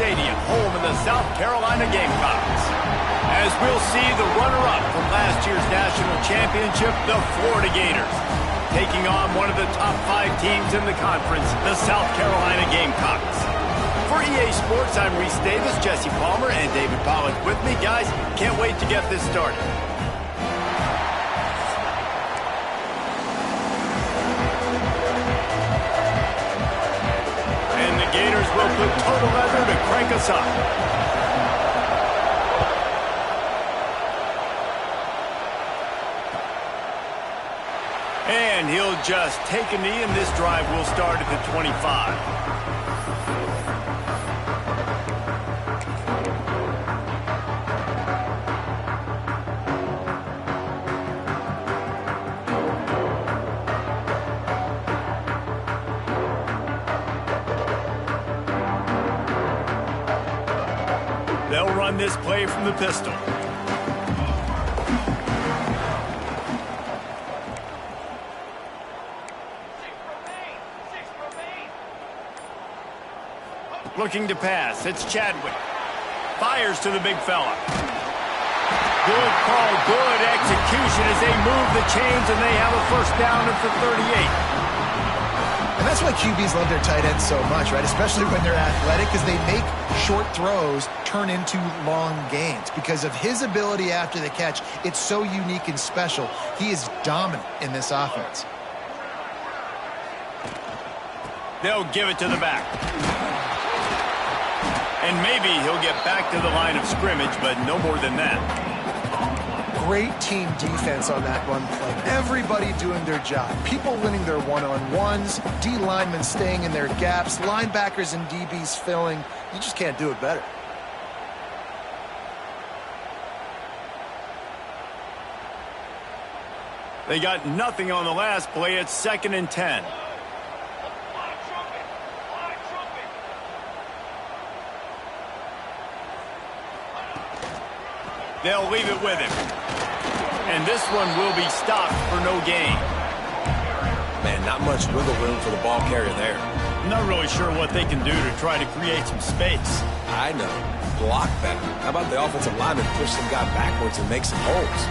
Stadium, home of the South Carolina Gamecocks. As we'll see the runner-up from last year's national championship, the Florida Gators, taking on one of the top 5 teams in the conference, the South Carolina Gamecocks. For EA Sports, I'm Reese Davis, Jesse Palmer, and David Pollack with me. Guys, can't wait to get this started. And the Gators will put total leather to crank us up. And he'll just take a knee, and this drive will start at the 25. They'll run this play from the pistol. Looking to pass. It's Chadwick. Fires to the big fella. Good call, good execution as they move the chains, and they have a first down at the 38. And that's why QBs love their tight ends so much, right? Especially when they're athletic, because they make short throws turn into long gains. Because of his ability after the catch, it's so unique and special. He is dominant in this offense. They'll give it to the back. And maybe he'll get back to the line of scrimmage, but no more than that. Great team defense on that run play. Everybody doing their job. People winning their one-on-ones, D linemen staying in their gaps, linebackers and DBs filling. You just can't do it better. They got nothing on the last play. It's 2nd and 10. They'll leave it with him. And this one will be stopped for no gain. Man, not much wiggle room for the ball carrier there. Not really sure what they can do to try to create some space. I know. Block better. How about the offensive lineman push some guy backwards and make some holes?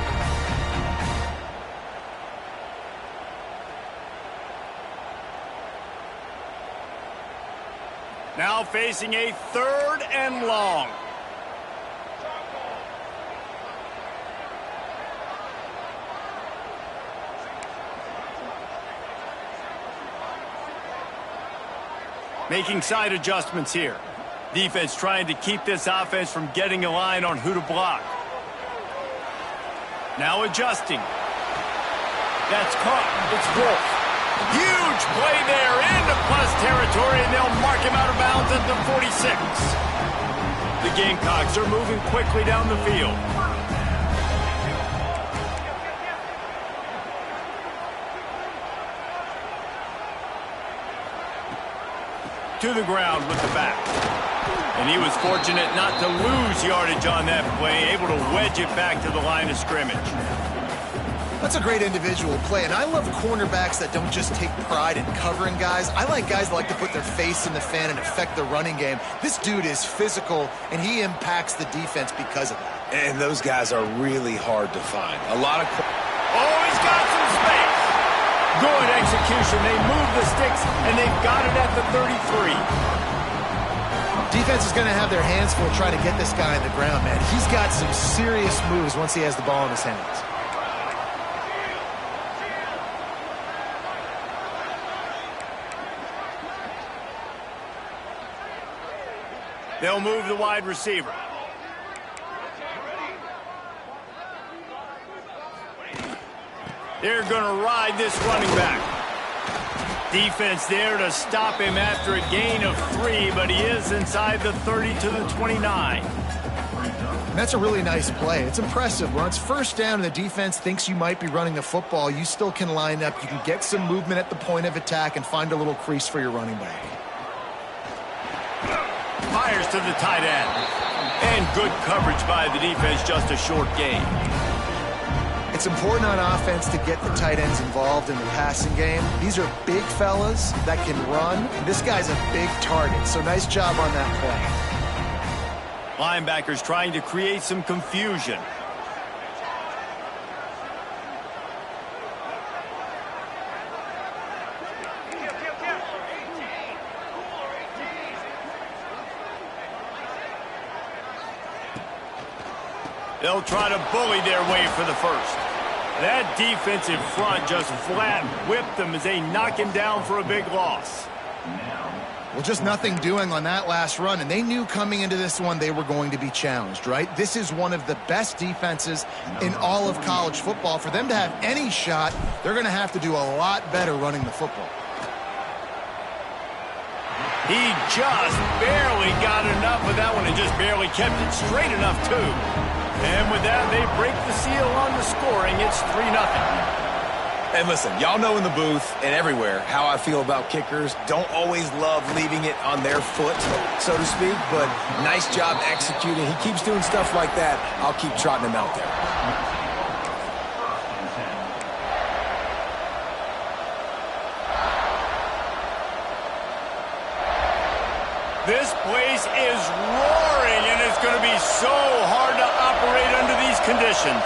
Now facing a 3rd and long. Making side adjustments here. Defense trying to keep this offense from getting a line on who to block. Now adjusting. That's caught. It's Wolf. Huge play there into plus territory, and they'll mark him out of bounds at the 46. The Gamecocks are moving quickly down the field. To the ground with the back. And he was fortunate not to lose yardage on that play, able to wedge it back to the line of scrimmage. That's a great individual play, and I love cornerbacks that don't just take pride in covering guys. I like guys that like to put their face in the fan and affect the running game. This dude is physical, and he impacts the defense because of that. And those guys are really hard to find. A lot of... Oh, he's got some space. Good execution. They move the sticks, and they've got it at the 33. Defense is going to have their hands full trying to get this guy on the ground, man. He's got some serious moves once he has the ball in his hands. They'll move the wide receiver. They're going to ride this running back. Defense there to stop him after a gain of 3, but he is inside the 30 to the 29. And that's a really nice play. It's impressive. When it's first down and the defense thinks you might be running the football, you still can line up. You can get some movement at the point of attack and find a little crease for your running back. Fires to the tight end. And good coverage by the defense, just a short gain. It's important on offense to get the tight ends involved in the passing game. These are big fellas that can run. This guy's a big target, so nice job on that play. Linebackers trying to create some confusion. They'll try to bully their way for the first. That defensive front just flat whipped them as they knock him down for a big loss. Well, just nothing doing on that last run, and they knew coming into this one they were going to be challenged, right? This is one of the best defenses in all of college football. For them to have any shot, they're going to have to do a lot better running the football. He just barely got enough of that one and just barely kept it straight enough, too. And with that, they break the seal on the scoring. It's 3-0. And listen, y'all know in the booth and everywhere how I feel about kickers. Don't always love leaving it on their foot, so to speak, but nice job executing. He keeps doing stuff like that. I'll keep trotting him out there. This place is roaring, and it's going to be so hard to operate under these conditions.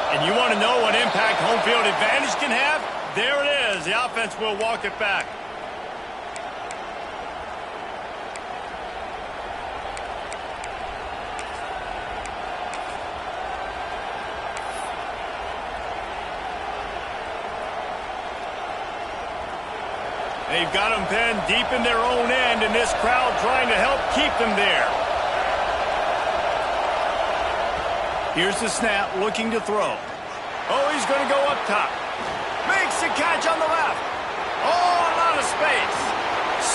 And you want to know what impact home field advantage can have? There it is. The offense will walk it back. They've got them pinned deep in their own end, and this crowd trying to help keep them there. Here's the snap, looking to throw. Oh, he's going to go up top. Makes the catch on the left. Oh, a lot of space.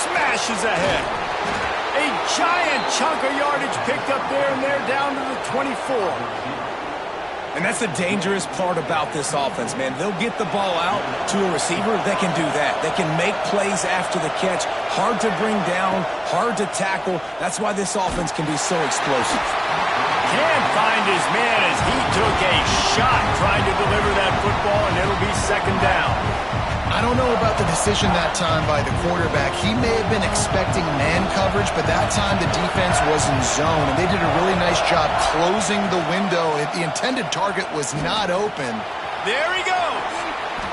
Smashes ahead. A giant chunk of yardage picked up there, and they're down to the 24. And that's the dangerous part about this offense, man. They'll get the ball out to a receiver. They can do that. They can make plays after the catch. Hard to bring down, hard to tackle. That's why this offense can be so explosive. Can't find his man as he took a shot trying to deliver that football, and it'll be second down. I don't know about the decision that time by the quarterback. He may have been expecting man coverage, but that time the defense was in zone, and they did a really nice job closing the window. The intended target was not open. There he goes.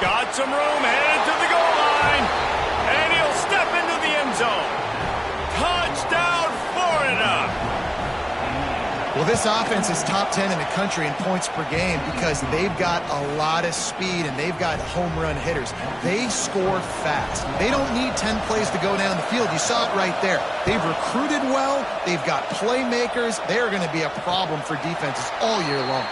Got some room, headed to the goal line, and he'll step into the end zone. Touchdown, Florida. Well, this offense is top 10 in the country in points per game because they've got a lot of speed and they've got home run hitters. They score fast. They don't need 10 plays to go down the field. You saw it right there. They've recruited well. They've got playmakers. They're going to be a problem for defenses all year long.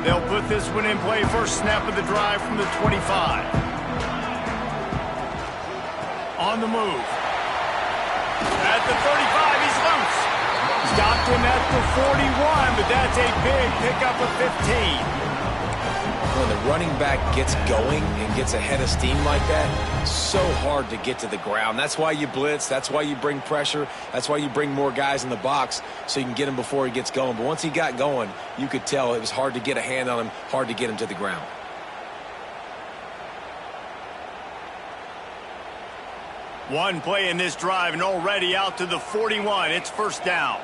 They'll put this one in play. First snap of the drive from the 25. On the move. At the 35, he's loose. Stopped him at the 41, but that's a big pickup of 15. When the running back gets going and gets ahead of steam like that, so hard to get to the ground. That's why you blitz. That's why you bring pressure. That's why you bring more guys in the box so you can get him before he gets going. But once he got going, you could tell it was hard to get a hand on him, hard to get him to the ground. One play in this drive and already out to the 41. It's first down.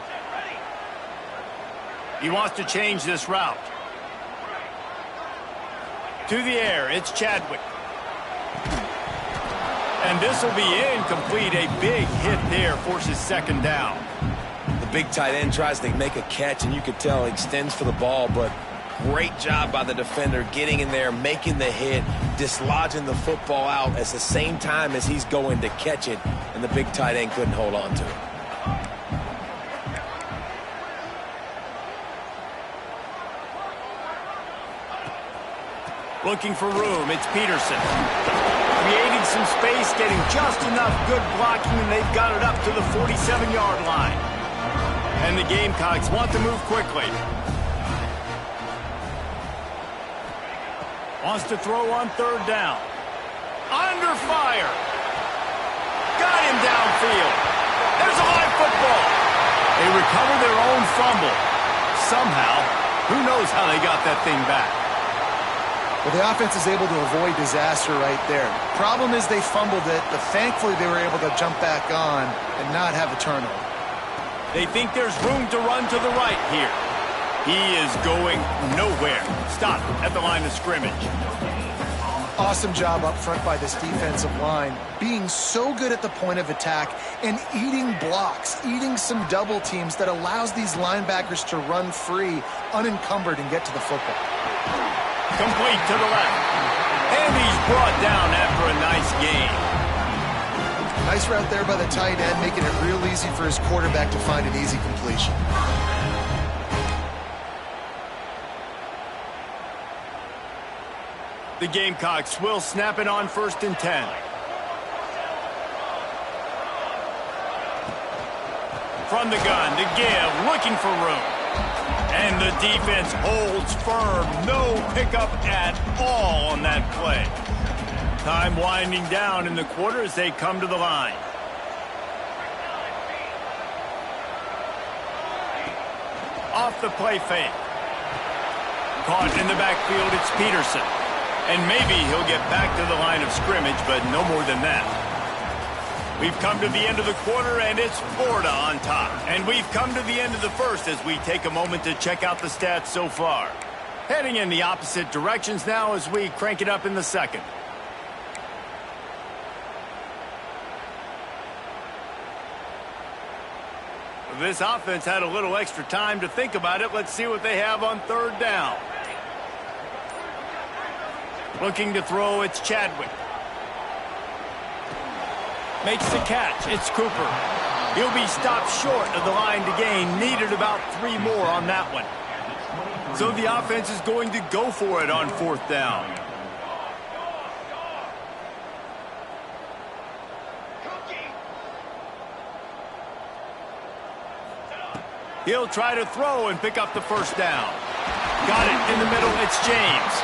He wants to change this route. To the air, it's Chadwick. And this will be incomplete. A big hit there forces second down. The big tight end tries to make a catch, and you could tell he extends for the ball, but great job by the defender getting in there, making the hit, dislodging the football out at the same time as he's going to catch it, and the big tight end couldn't hold on to it. Looking for room, it's Peterson. Creating some space, getting just enough good blocking, and they've got it up to the 47-yard line. And the Gamecocks want to move quickly. Wants to throw on third down. Under fire. Got him downfield. There's a live football. They recover their own fumble. Somehow, who knows how they got that thing back. Well, the offense is able to avoid disaster right there. Problem is they fumbled it, but thankfully they were able to jump back on and not have a turnover. They think there's room to run to the right here. He is going nowhere. Stop at the line of scrimmage. Awesome job up front by this defensive line, being so good at the point of attack and eating blocks, eating some double teams that allows these linebackers to run free, unencumbered, and get to the football. Complete to the left. And he's brought down after a nice gain. Nice route there by the tight end, making it real easy for his quarterback to find an easy completion. The Gamecocks will snap it on 1st and 10. From the gun to give, looking for room. And the defense holds firm. No pickup at all on that play. Time winding down in the quarter as they come to the line. Off the play fake. Caught in the backfield, it's Peterson. And maybe he'll get back to the line of scrimmage, but no more than that. We've come to the end of the quarter, and it's Florida on top. And we've come to the end of the first as we take a moment to check out the stats so far. Heading in the opposite directions now as we crank it up in the second. This offense had a little extra time to think about it. Let's see what they have on 3rd down. Looking to throw, it's Chadwick. Makes the catch, it's Cooper. He'll be stopped short of the line to gain. Needed about 3 more on that one. So the offense is going to go for it on 4th down. He'll try to throw and pick up the 1st down. Got it in the middle, it's James.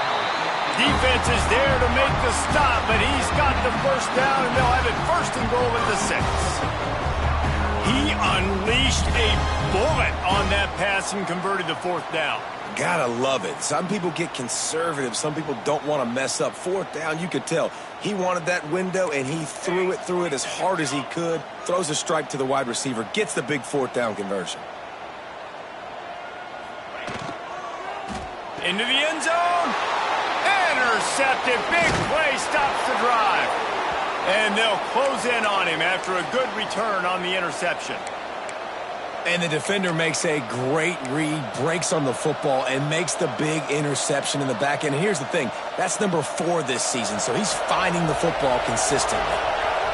Defense is there to make the stop, but he's got the 1st down, and they'll have it 1st and goal at the 6. He unleashed a bullet on that pass and converted the 4th down. Gotta love it. Some people get conservative. Some people don't want to mess up. 4th down, you could tell. He wanted that window, and he threw it as hard as he could. Throws a strike to the wide receiver. Gets the big 4th down conversion. Into the end zone. Intercepted. Big play stops the drive. And they'll close in on him after a good return on the interception. And the defender makes a great read, breaks on the football, and makes the big interception in the back end. And here's the thing, that's number 4 this season, so he's finding the football consistently.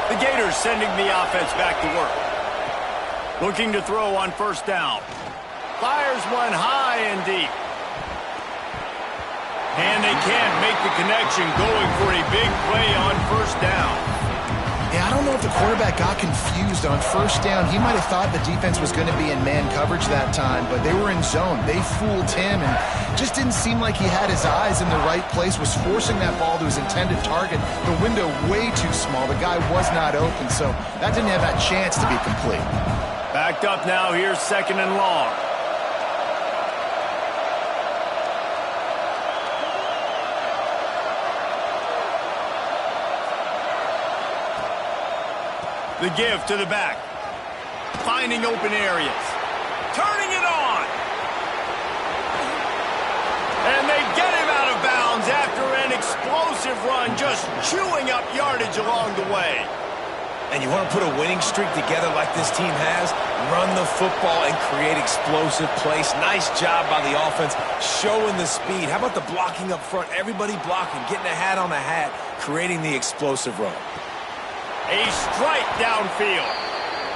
The Gators sending the offense back to work. Looking to throw on 1st down. Fires one high and deep. And they can't make the connection, going for a big play on 1st down. Yeah, I don't know if the quarterback got confused on 1st down. He might have thought the defense was going to be in man coverage that time, but they were in zone. They fooled him and just didn't seem like he had his eyes in the right place, was forcing that ball to his intended target. The window way too small. The guy was not open, so that didn't have that chance to be complete. Backed up now, here's 2nd and long. The give to the back. Finding open areas. Turning it on. And they get him out of bounds after an explosive run, just chewing up yardage along the way. And you want to put a winning streak together like this team has? Run the football and create explosive plays. Nice job by the offense, showing the speed. How about the blocking up front? Everybody blocking, getting a hat on a hat, creating the explosive run. A strike downfield.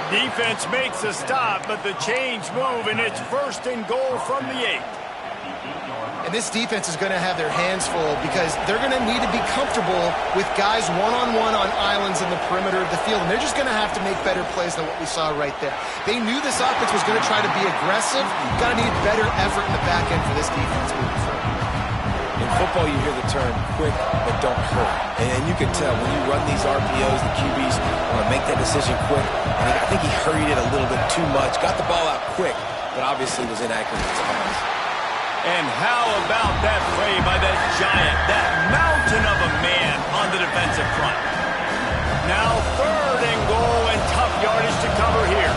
Defense makes a stop, but the chains move, and it's 1st and goal from the 8. And this defense is going to have their hands full because they're going to need to be comfortable with guys one-on-one on islands in the perimeter of the field. And they're just going to have to make better plays than what we saw right there. They knew this offense was going to try to be aggressive. Got to need better effort in the back end for this defense moving forward. In football, you hear the term quick but don't hurt. And you can tell when you run these RPOs, the QBs want to make that decision quick. And I think he hurried it a little bit too much. Got the ball out quick, but obviously was inaccurate in his pass. And how about that play by that giant, that mountain of a man on the defensive front? Now 3rd and goal and tough yardage to cover here.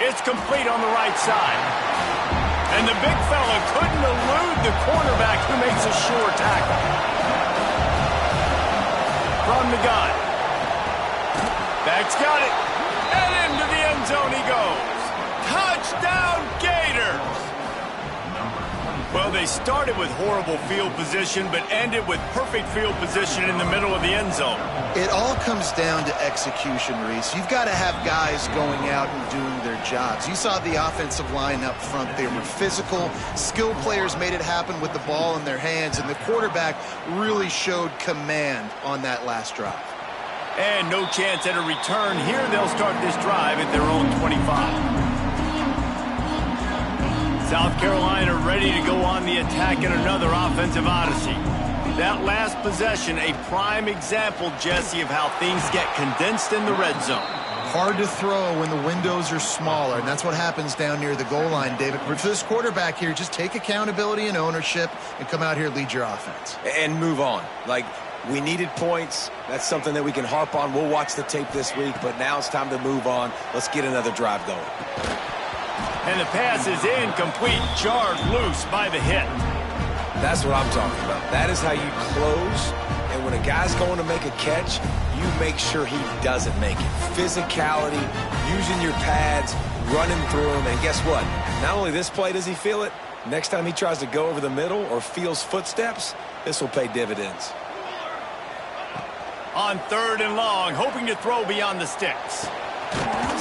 It's complete on the right side. And the big fella couldn't elude the cornerback who makes a sure tackle. From the gun. Back's got it. And into the end zone he goes. Touchdown Gators! Well, they started with horrible field position, but ended with perfect field position in the middle of the end zone. It all comes down to execution, Reese. You've got to have guys going out and doing their jobs. You saw the offensive line up front. They were physical. Skilled players made it happen with the ball in their hands, and the quarterback really showed command on that last drive. And no chance at a return. Here they'll start this drive at their own 25. South Carolina ready to go on the attack in another offensive odyssey. That last possession, a prime example, Jesse, of how things get condensed in the red zone. Hard to throw when the windows are smaller, and that's what happens down near the goal line, David. But for this quarterback here, just take accountability and ownership and come out here and lead your offense. And move on. Like, we needed points. That's something that we can harp on. We'll watch the tape this week, but now it's time to move on. Let's get another drive going. And the pass is incomplete, jarred loose by the hit. That's what I'm talking about. That is how you close. And when a guy's going to make a catch, you make sure he doesn't make it. Physicality, using your pads, running through him. And guess what? Not only this play does he feel it, next time he tries to go over the middle or feels footsteps, this will pay dividends. On 3rd and long, hoping to throw beyond the sticks.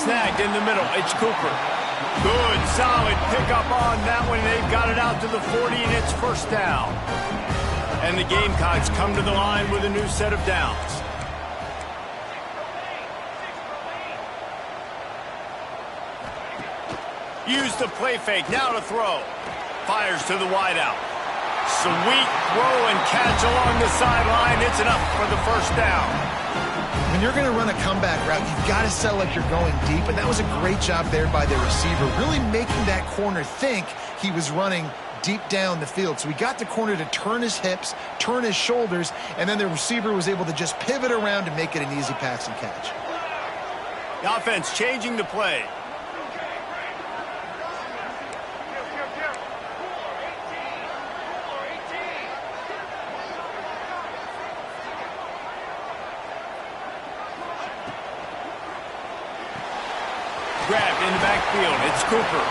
Snagged in the middle, it's Cooper. Good, solid pickup on that one. They've got it out to the 40, and it's 1st down. And the Gamecocks come to the line with a new set of downs. Use the play fake, now to throw. Fires to the wideout. Sweet throw and catch along the sideline. It's enough for the 1st down. When you're going to run a comeback route, you've got to sell like you're going deep, and that was a great job there by the receiver, really making that corner think he was running deep down the field. So he got the corner to turn his hips, turn his shoulders, and then the receiver was able to just pivot around and make it an easy pass and catch. The offense changing the play. Grabbed in the backfield. It's Cooper.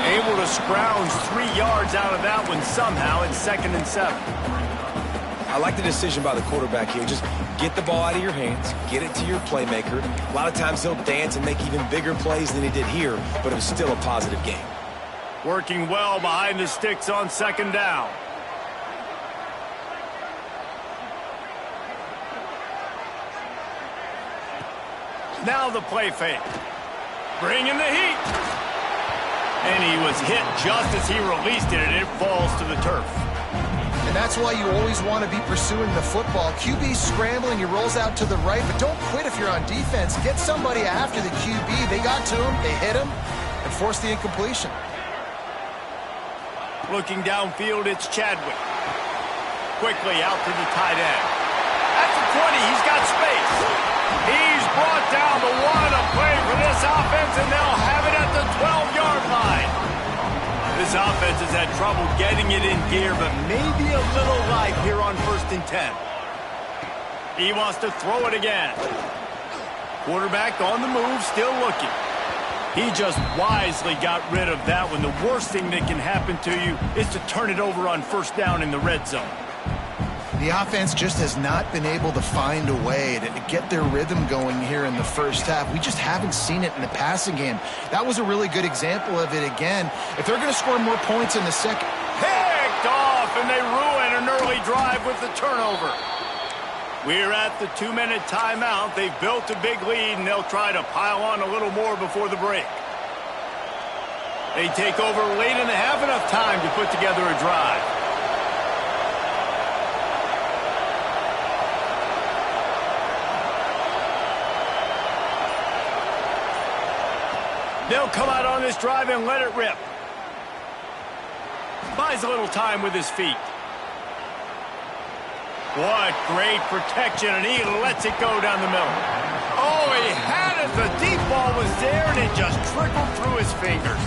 Able to scrounge 3 yards out of that one somehow. It's 2nd and 7. I like the decision by the quarterback here. Just get the ball out of your hands, get it to your playmaker. A lot of times he'll dance and make even bigger plays than he did here, but it was still a positive game. Working well behind the sticks on 2nd down. Now the play fake. Bringing the heat. And he was hit just as he released it, and it falls to the turf. And that's why you always want to be pursuing the football. QB's scrambling, he rolls out to the right, but don't quit if you're on defense. Get somebody after the QB. They got to him, they hit him, and forced the incompletion. Looking downfield, it's Chadwick. Quickly out to the tight end. At the 20, he's got space. He's brought down, but what a play for this offense, and they'll have it at the 12-yard line. This offense has had trouble getting it in gear, but maybe a little light here on 1st and 10. He wants to throw it again. Quarterback on the move, still looking. He just wisely got rid of that one. The worst thing that can happen to you is to turn it over on 1st down in the red zone. The offense just has not been able to find a way to get their rhythm going here in the 1st half. We just haven't seen it in the passing game. That was a really good example of it again. If they're going to score more points in the 2nd. Picked off, and they ruin an early drive with the turnover. We're at the 2-minute timeout. They've built a big lead, and they'll try to pile on a little more before the break. They take over late in the half, enough time to put together a drive. They'll come out on this drive and let it rip. Buys a little time with his feet. What great protection, and he lets it go down the middle. Oh, he had it. The deep ball was there, and it just trickled through his fingers.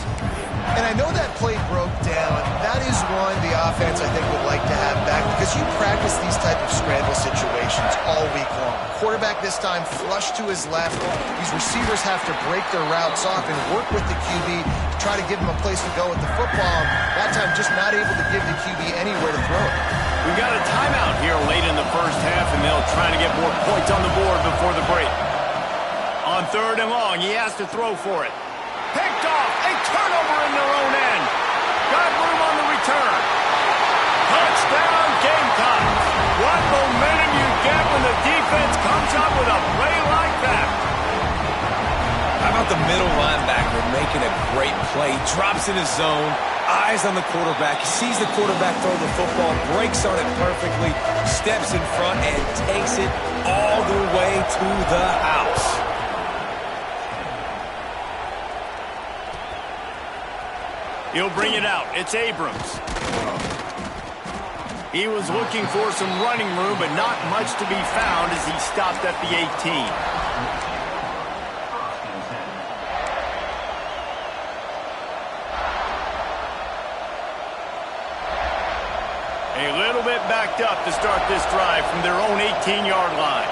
And I know that play broke down. That is one the offense, I think, would like to have back because you practice these type of scramble situations all week long. Quarterback this time flush to his left. These receivers have to break their routes off and work with the QB to try to give him a place to go with the football. That time just not able to give the QB anywhere to throw it. We've got a timeout here late in the first half, and they'll try to get more points on the board before the break. On 3rd and long, he has to throw for it. Picked off, a turnover in their own end. Got room on the return. Touchdown, Gamecocks. What momentum you get when the defense comes up with a play like that. How about the middle linebacker making a great play? Drops in his zone, eyes on the quarterback. He sees the quarterback throw the football, breaks on it perfectly, steps in front, and takes it all the way to the house. He'll bring it out. It's Abrams. He was looking for some running room, but not much to be found as he stopped at the 18. A little bit backed up to start this drive from their own 18-yard line.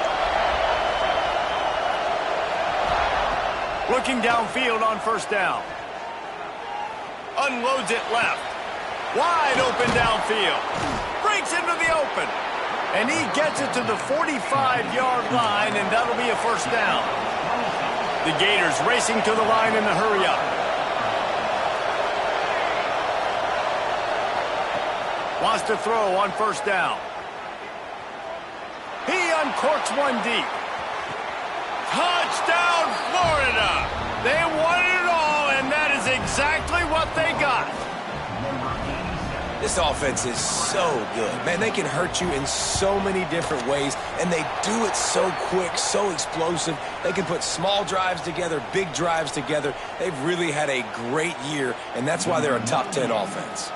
Looking downfield on 1st down. Unloads it left. Wide open downfield. Breaks into the open. And he gets it to the 45-yard line, and that'll be a 1st down. The Gators racing to the line in the hurry-up. Wants to throw on 1st down. He uncorks one deep. Touchdown, Florida! They won it all, and that is exactly what they got. This offense is so good. Man, they can hurt you in so many different ways, and they do it so quick, so explosive. They can put small drives together, big drives together. They've really had a great year, and that's why they're a top 10 offense.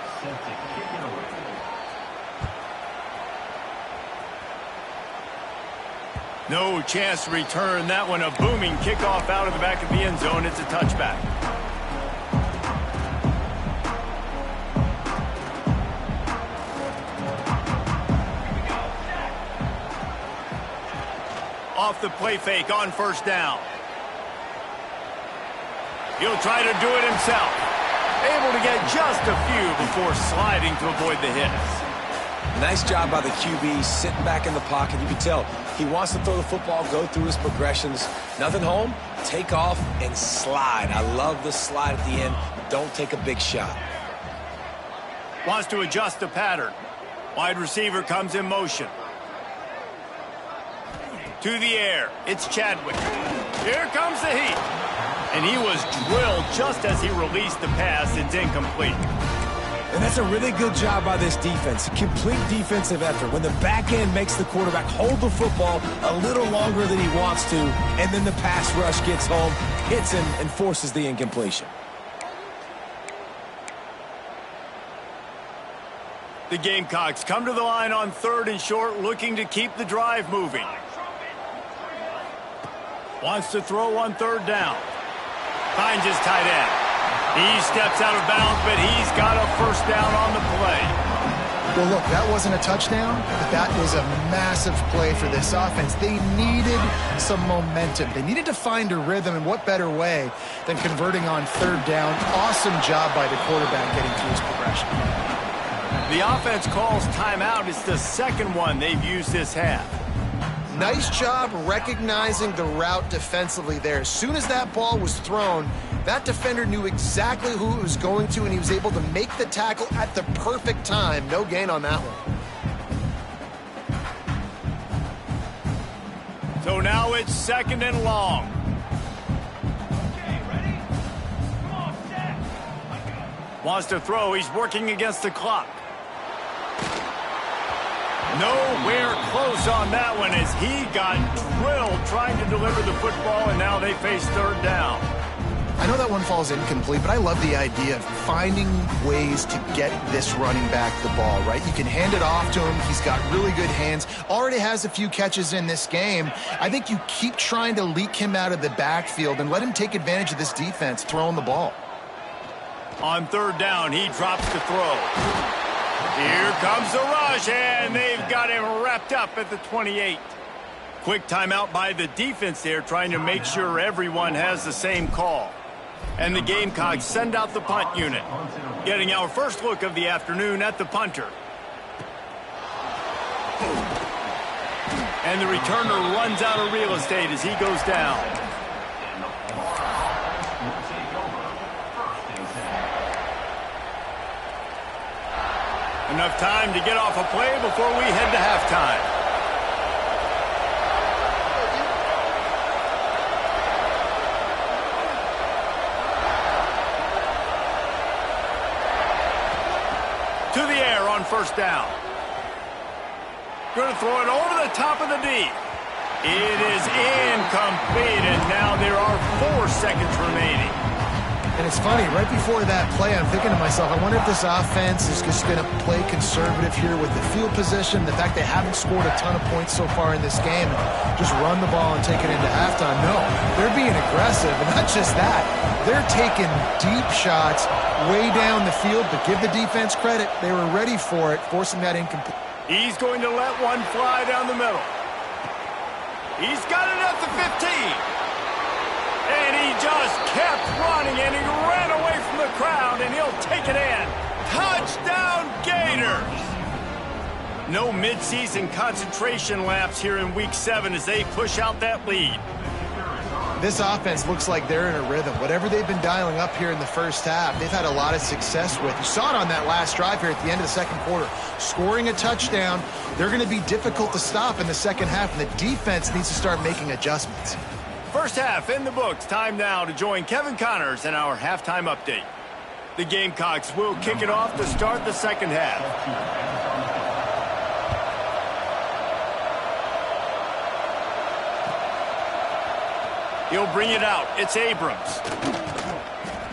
No chance to return that one. A booming kickoff out of the back of the end zone. It's a touchback. Off the play fake on 1st down. He'll try to do it himself. Able to get just a few before sliding to avoid the hits. Nice job by the QB, sitting back in the pocket. You can tell he wants to throw the football, go through his progressions. Nothing home, take off, and slide. I love the slide at the end. Don't take a big shot. Wants to adjust the pattern. Wide receiver comes in motion. To the air, it's Chadwick. Here comes the heat. And he was drilled just as he released the pass. It's incomplete. And that's a really good job by this defense. Complete defensive effort. When the back end makes the quarterback hold the football a little longer than he wants to, and then the pass rush gets home, hits him, and forces the incompletion. The Gamecocks come to the line on 3rd and short, looking to keep the drive moving. Wants to throw on 3rd down. Finds his tight end. He steps out of bounds, but he's got a 1st down on the play. Well, look, that wasn't a touchdown, but that was a massive play for this offense. They needed some momentum. They needed to find a rhythm, and what better way than converting on 3rd down. Awesome job by the quarterback getting through his progression. The offense calls timeout. It's the 2nd one they've used this half. Nice job recognizing the route defensively there. As soon as that ball was thrown, that defender knew exactly who it was going to, and he was able to make the tackle at the perfect time. No gain on that one. So now it's 2nd and long. Okay, ready? Come on, set. Wants to throw. He's working against the clock. Nowhere close on that one as he got drilled trying to deliver the football, and now they face third down. I know that one falls incomplete, but I love the idea of finding ways to get this running back the ball, right? You can hand it off to him. He's got really good hands. Already has a few catches in this game. I think you keep trying to leak him out of the backfield and let him take advantage of this defense throwing the ball. On third down, he drops to throw. Here comes the rush, and they've got him wrapped up at the 28. Quick timeout by the defense there, trying to make sure everyone has the same call. And the Gamecocks send out the punt unit. Getting our first look of the afternoon at the punter. And the returner runs out of real estate as he goes down. Enough time to get off a play before we head to halftime. To the air on first down. Going to throw it over the top of the D. It is incomplete, and now there are 4 seconds remaining. And it's funny, right before that play, I'm thinking to myself, I wonder if this offense is just going to play conservative here with the field position, the fact they haven't scored a ton of points so far in this game, and just run the ball and take it into halftime. No, they're being aggressive, and not just that. They're taking deep shots way down the field, but give the defense credit. They were ready for it, forcing that incomplete. He's going to let one fly down the middle. He's got it at the 15. And he just kept running, and he ran away from the crowd, and he'll take it in. Touchdown, Gators! No midseason concentration laps here in Week 7 as they push out that lead. This offense looks like they're in a rhythm. Whatever they've been dialing up here in the first half, they've had a lot of success with. You saw it on that last drive here at the end of the second quarter. Scoring a touchdown, they're going to be difficult to stop in the second half, and the defense needs to start making adjustments. First half in the books. Time now to join Kevin Connors in our halftime update. The Gamecocks will kick it off to start the second half. He'll bring it out. It's Abrams.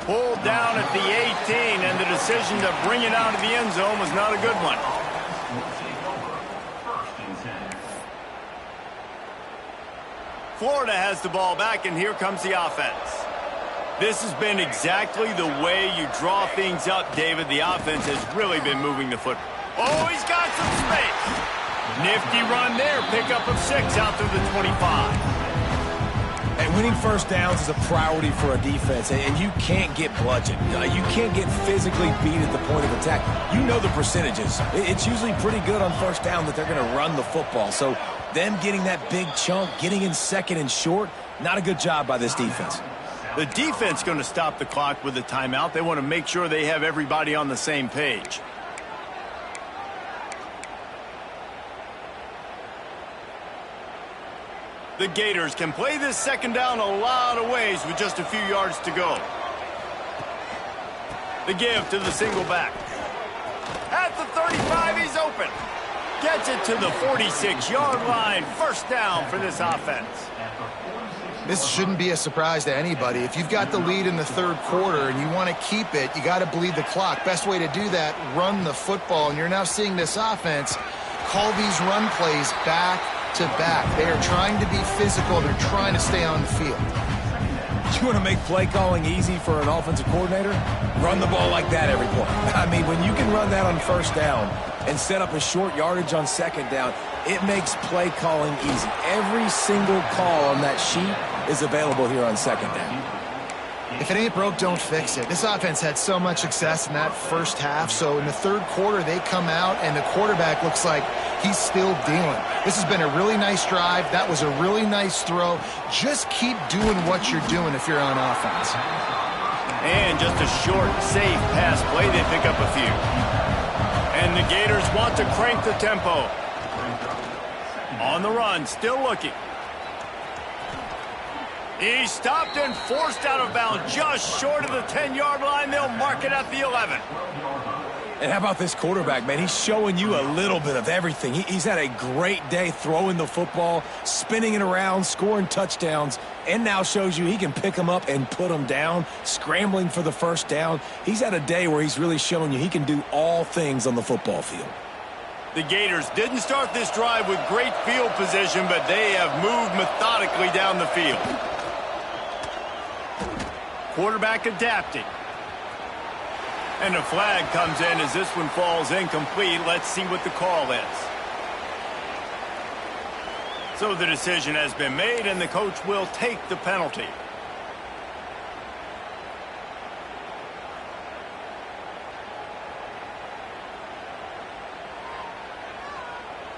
Pulled down at the 18, and the decision to bring it out of the end zone was not a good one. Florida has the ball back, and here comes the offense. This has been exactly the way you draw things up, David. The offense has really been moving the football. Oh, he's got some space. Nifty run there. Pickup of 6 out through the 25. And winning first downs is a priority for a defense, and you can't get bludgeoned. You can't get physically beat at the point of attack. You know the percentages. It's usually pretty good on first down that they're going to run the football. So them getting that big chunk, getting in second and short, not a good job by this defense. The defense going to stop the clock with a timeout. They want to make sure they have everybody on the same page. The Gators can play this second down a lot of ways with just a few yards to go. The give to the single back. At the 35, he's open. Gets it to the 46-yard line. First down for this offense. This shouldn't be a surprise to anybody. If you've got the lead in the third quarter and you want to keep it, you got to bleed the clock. Best way to do that, run the football. And you're now seeing this offense call these run plays back to back. They are trying to be physical. They're trying to stay on the field. You want to make play calling easy for an offensive coordinator? Run the ball like that every play. I mean, when you can run that on first down and set up a short yardage on second down, it makes play calling easy. Every single call on that sheet is available here on second down. If it ain't broke, don't fix it. This offense had so much success in that first half, so in the third quarter they come out and the quarterback looks like he's still dealing. This has been a really nice drive. That was a really nice throw. Just keep doing what you're doing if you're on offense. And just a short, safe pass play. They pick up a few. And the Gators want to crank the tempo. On the run, still looking. He's stopped and forced out of bounds just short of the 10-yard line. They'll mark it at the 11. And how about this quarterback, man? He's showing you a little bit of everything. He's had a great day throwing the football, spinning it around, scoring touchdowns, and now shows you he can pick them up and put them down, scrambling for the first down. He's had a day where he's really showing you he can do all things on the football field. The Gators didn't start this drive with great field position, but they have moved methodically down the field. Quarterback adapting. And a flag comes in as this one falls incomplete. Let's see what the call is. So the decision has been made, and the coach will take the penalty.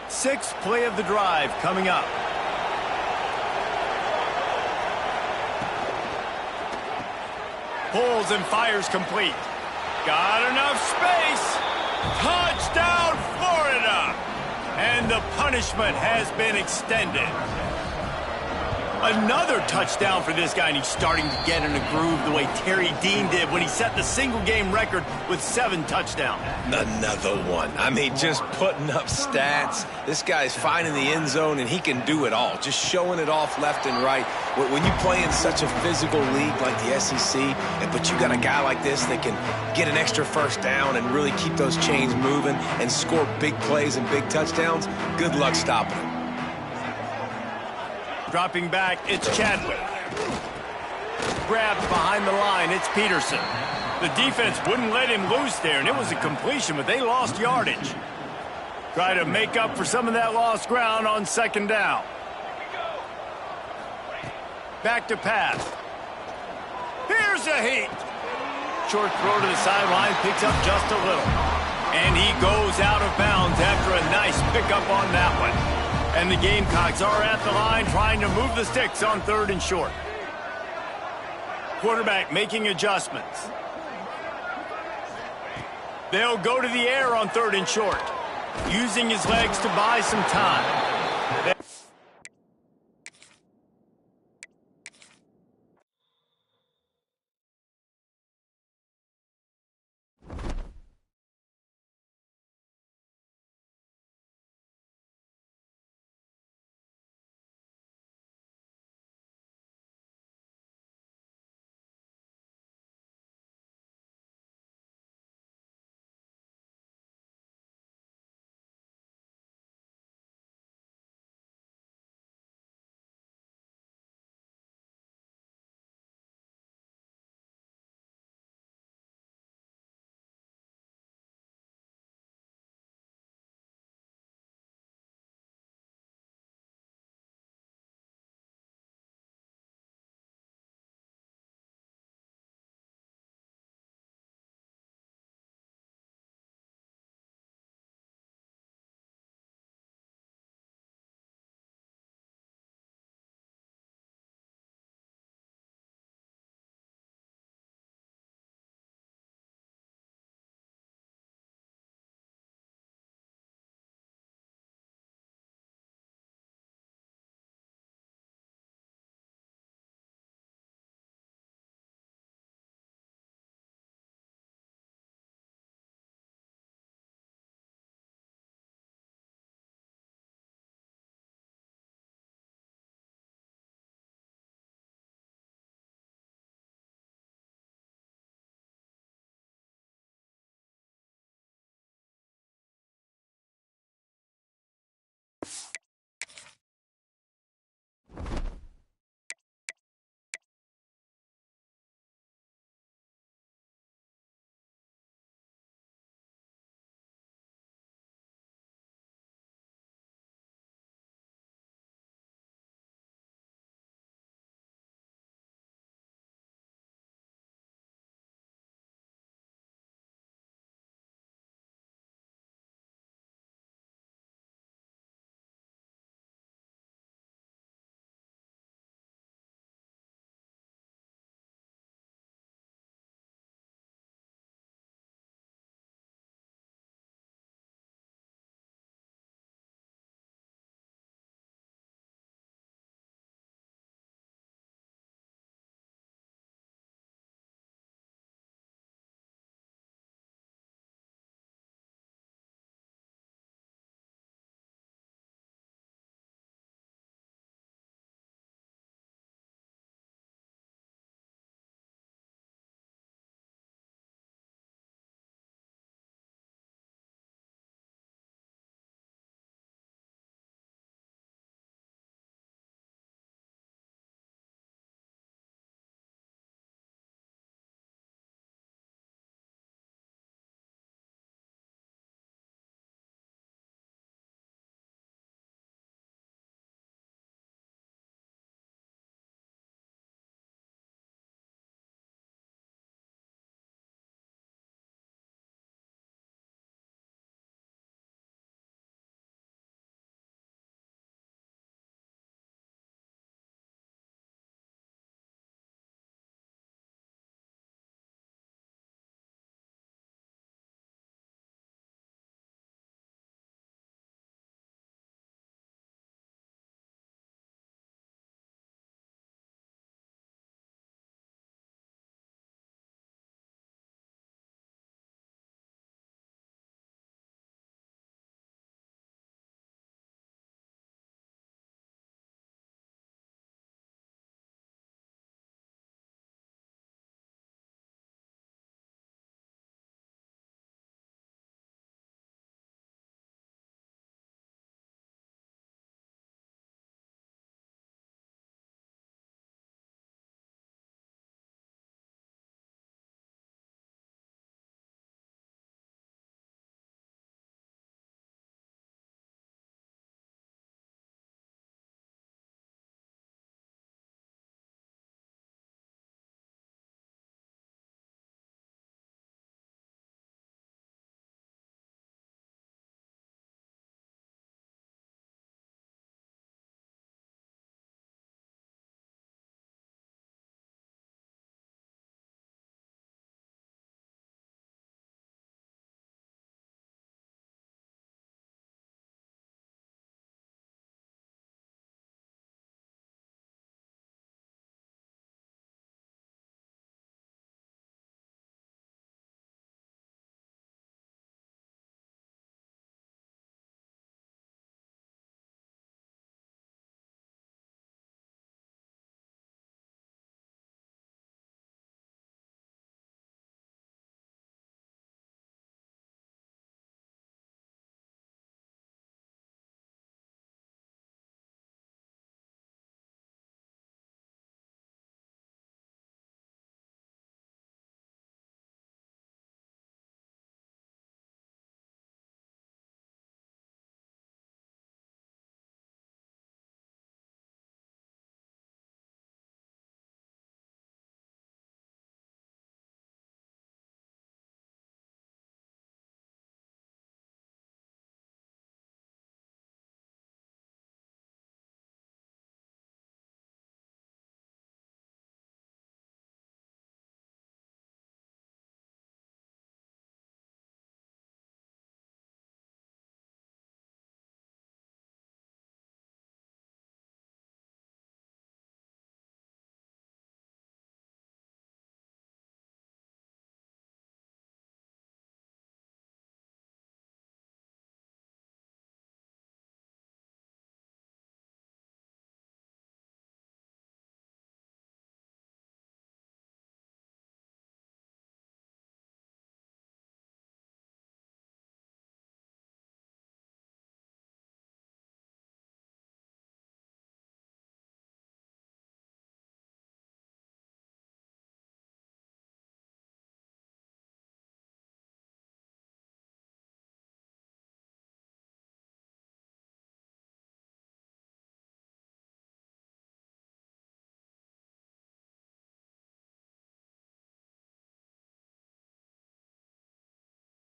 Sixth play of the drive coming up. Pulls and fires complete. Got enough space. Touchdown, Florida. And the punishment has been extended. Another touchdown for this guy, and he's starting to get in a groove the way Terry Dean did when he set the single-game record with 7 touchdowns. Another one. I mean, just putting up stats. This guy's finding the end zone, and he can do it all. Just showing it off left and right. When you play in such a physical league like the SEC, but you got a guy like this that can get an extra first down and really keep those chains moving and score big plays and big touchdowns, good luck stopping him. Dropping back, it's Chadwick. Grabbed behind the line, it's Peterson. The defense wouldn't let him loose there, and it was a completion, but they lost yardage. Try to make up for some of that lost ground on second down. Back to pass. Here's a heat. Short throw to the sideline, picks up just a little. And he goes out of bounds after a nice pickup on that one. And the Gamecocks are at the line trying to move the sticks on 3rd and short. Quarterback making adjustments. They'll go to the air on 3rd and short, using his legs to buy some time.